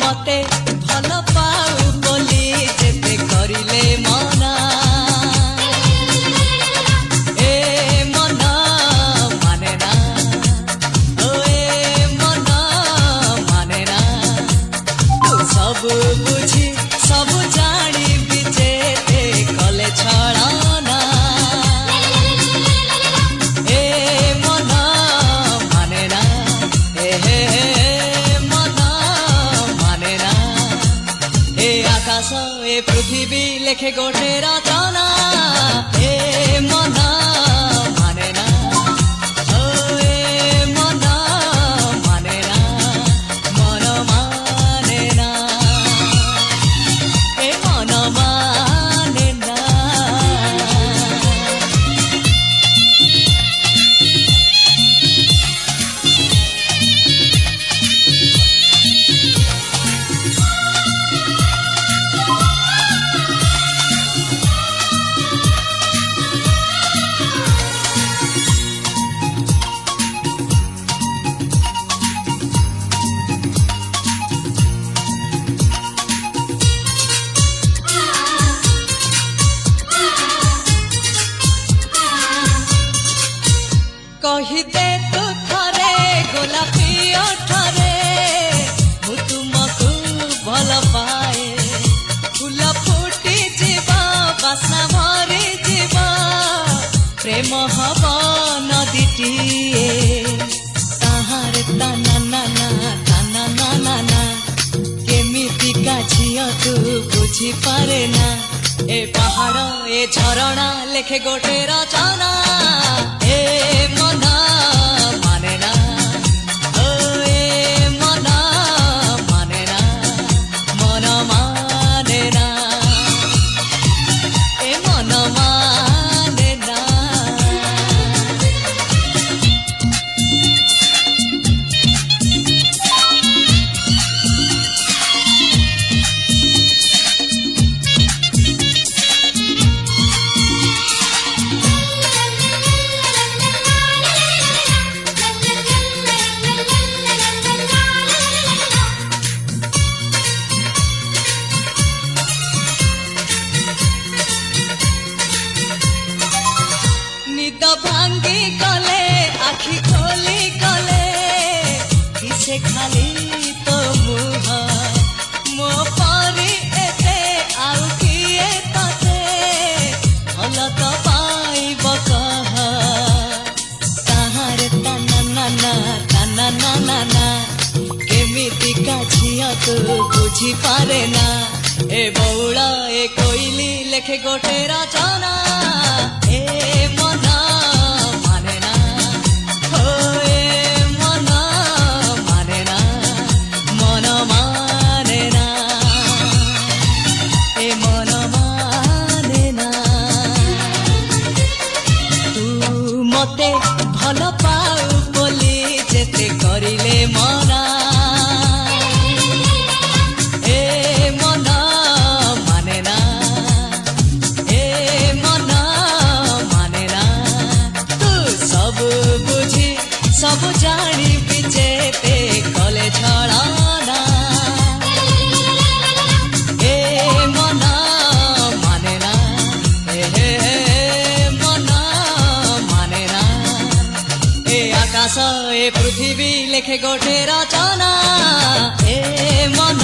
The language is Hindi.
मते भल पाऊ बोली जेते करिले मना ए मन माने ना ओ ए मन माने ना तू सब बुझी सब जानी बिजेते कले छड़ाना ए मन माने ना ए मन माने ना ए आकाश ए पृथ्वी लेखे गोटे रचना ए मन माने ना ओ ए मन माने ना मन माने ना ए मन माने ना कहिदे तू थरे गोलापी ओठरे मु तुमको भल पाए फूल फुटी जीवा बासना भरी जीवा प्रेम हब नदीटीए ताहार ताना नाना ताना नाना ना केमितिका झियो तू बुझी पारे ना ए पहाड़ ए झरणा लेखे गोटे रचना ए मन माने ना ओ ए मन माने ना मन माने ना ए मन माने ना निद भांगी गले आखि खोली गले किसे खाली तो मुह मो परी एते आउ किए तते भल तो पाइब कह ताहार ताना नाना ताना नाना ना केमितिका झियो तू बुझी पारे ना ए बौला ए कोइली लेखे गोटे रचना ए मन माने ना ओ ए मन माने ना मन माने ना ए मन माने ना तू मते भल पाऊ बोली जेते करिले मना ए मन माने ना ए मन माने ना तू सब बुझी सब जानी बिजेते कले छड़ाना ए मन माने ना ए मन माने ना ए आकाश ए पृथ्वी लेखे गोटे रचना ए मन